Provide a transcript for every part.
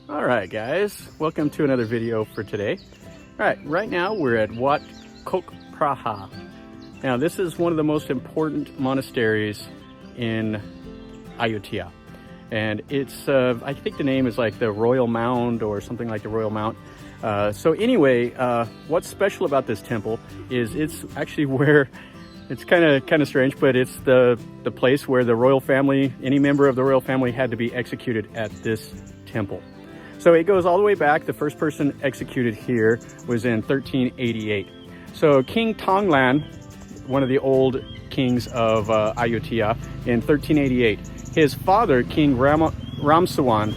All right, guys, welcome to another video for today. All right now we're at Wat Khok Phraya. Now, this is one of the most important monasteries in Ayutthaya. And it's, I think the name is like the Royal Mound or something like the Royal Mount. So anyway, what's special about this temple is it's actually where, it's kind of strange, but it's the place where the royal family, any member of the royal family had to be executed at this temple. So it goes all the way back. The first person executed here was in 1388. So King Thong Lan, one of the old kings of Ayutthaya, in 1388, his father, King Ramesuan,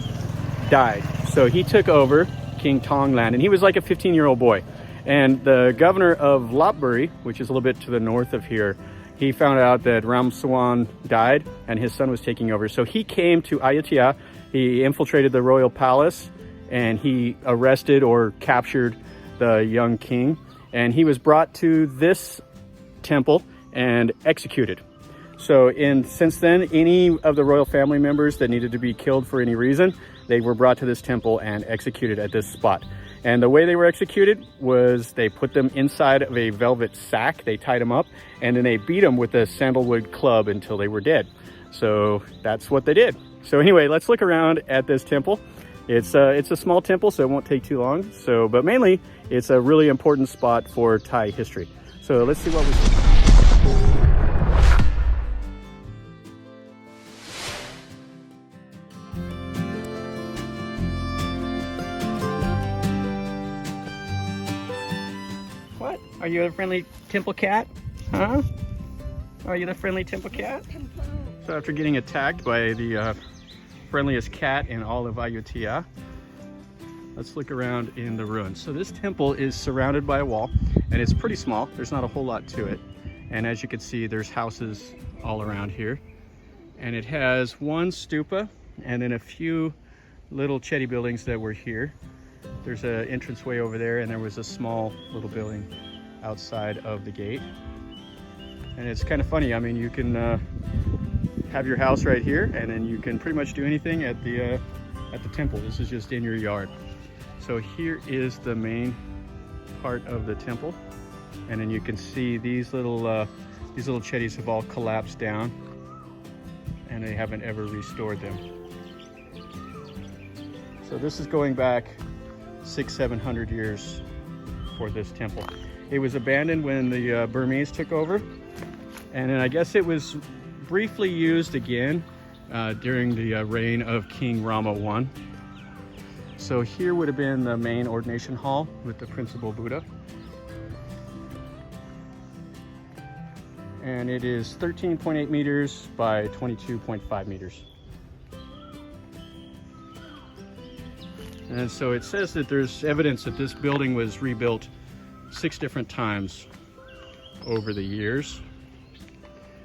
died. So he took over, King Thong Lan, and he was like a 15-year-old boy. And the governor of Lopburi, which is a little bit to the north of here, he found out that Ramesuan died and his son was taking over. So he came to Ayutthaya, he infiltrated the royal palace, and he arrested or captured the young king. And he was brought to this temple and executed. So since then, any of the royal family members that needed to be killed for any reason, they were brought to this temple and executed at this spot. And the way they were executed was they put them inside of a velvet sack, they tied them up, and then they beat them with a sandal-wood club until they were dead. So that's what they did. So anyway, let's look around at this temple. It's a small temple, so it won't take too long. But mainly, it's a really important spot for Thai history. So let's see what we see. What? Are you a friendly temple cat? Huh? Are you the friendly temple cat? So after getting attacked by the friendliest cat in all of Ayutthaya, let's look around in the ruins. So this temple is surrounded by a wall, and it's pretty small. There's not a whole lot to it. And as you can see, there's houses all around here. And it has one stupa and then a few little chetty buildings that were here. There's an entranceway over there, and there was a small little building outside of the gate. And it's kind of funny. I mean, you can have your house right here, and then you can pretty much do anything at the temple. This is just in your yard. So here is the main part of the temple, and then you can see these little chetties have all collapsed down, and they haven't ever restored them. So this is going back 600-700 years for this temple. It was abandoned when the Burmese took over, and then I guess it was briefly used again during the reign of King Rama I. So here would have been the main ordination hall with the principal Buddha. And it is 13.8 meters by 22.5 meters. And so it says that there's evidence that this building was rebuilt 6 different times over the years.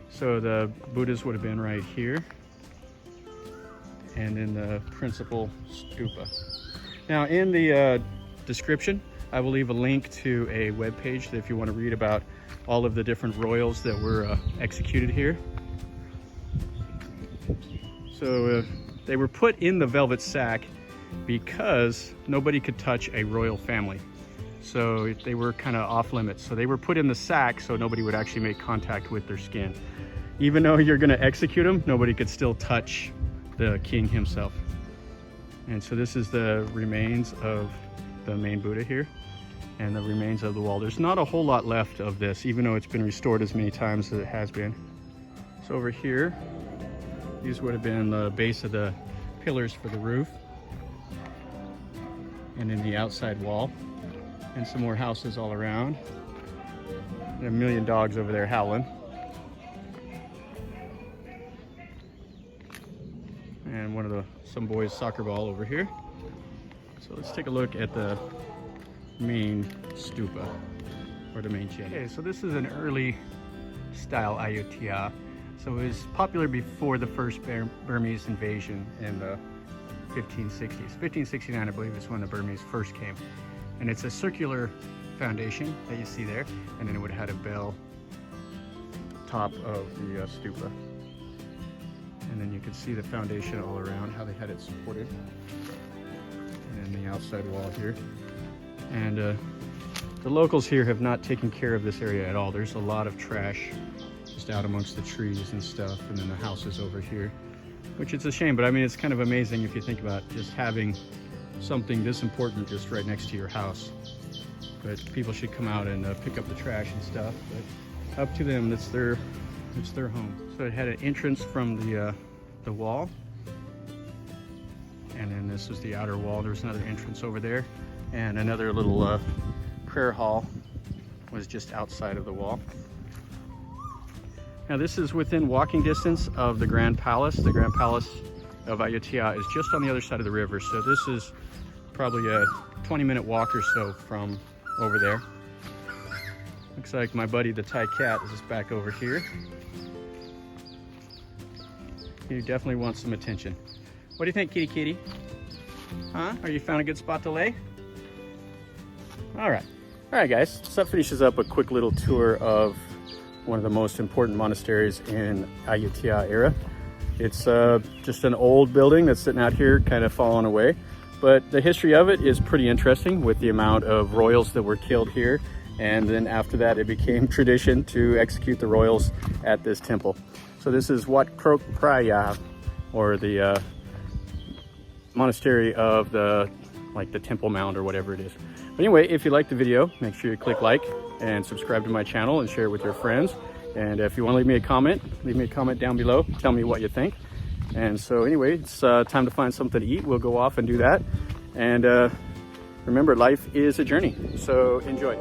So the Buddhas would have been right here, and then the principal stupa. Now in the description, I will leave a link to a webpage that if you want to read about all of the different royals that were executed here. So they were put in the velvet sack because nobody could touch a royal family. So they were kind of off limits. So they were put in the sack so nobody would actually make contact with their skin. Even though you're going to execute him, nobody could still touch the king himself. And so this is the remains of the main Buddha here, and the remains of the wall. There's not a whole lot left of this, even though it's been restored as many times as it has been. So over here, these would have been the base of the pillars for the roof, and then the outside wall, and some more houses all around, and a million dogs over there howling. And some boys' soccer ball over here. So let's take a look at the main stupa, or the main chetty. Okay, so this is an early style Ayutthaya. So it was popular before the first Burmese invasion in the 1560s. 1569, I believe, is when the Burmese first came. And it's a circular foundation that you see there, and then it would have had a bell top of the stupa. And then you can see the foundation all around, how they had it supported. outside wall here. And the locals here have not taken care of this area at all. There's a lot of trash just out amongst the trees and stuff, and then the houses over here, which is a shame. But I mean, it's kind of amazing if you think about just having something this important just right next to your house. But people should come out and pick up the trash and stuff. But up to them, it's their home. So it had an entrance from the wall, and then this was the outer wall. There's another entrance over there, and another little prayer hall was just outside of the wall. Now this is within walking distance of the Grand Palace. The Grand Palace of Ayutthaya is just on the other side of the river, so this is probably a 20-minute walk or so from over there. Looks like my buddy the Thai cat is just back over here. He definitely wants some attention. What do you think, kitty kitty? Huh? Are you found a good spot to lay? All right guys, so that finishes up a quick little tour of one of the most important monasteries in Ayutthaya era. It's just an old building that's sitting out here kind of falling away, but the history of it is pretty interesting with the amount of royals that were killed here, and then after that it became tradition to execute the royals at this temple. So this is Wat Khok Phraya, or the monastery of the temple mound or whatever it is. But anyway, if you liked the video, make sure you click like and subscribe to my channel and share it with your friends. And if you want to leave me a comment down below. Tell me what you think. And so anyway, it's time to find something to eat. We'll go off and do that. And remember, life is a journey, so enjoy.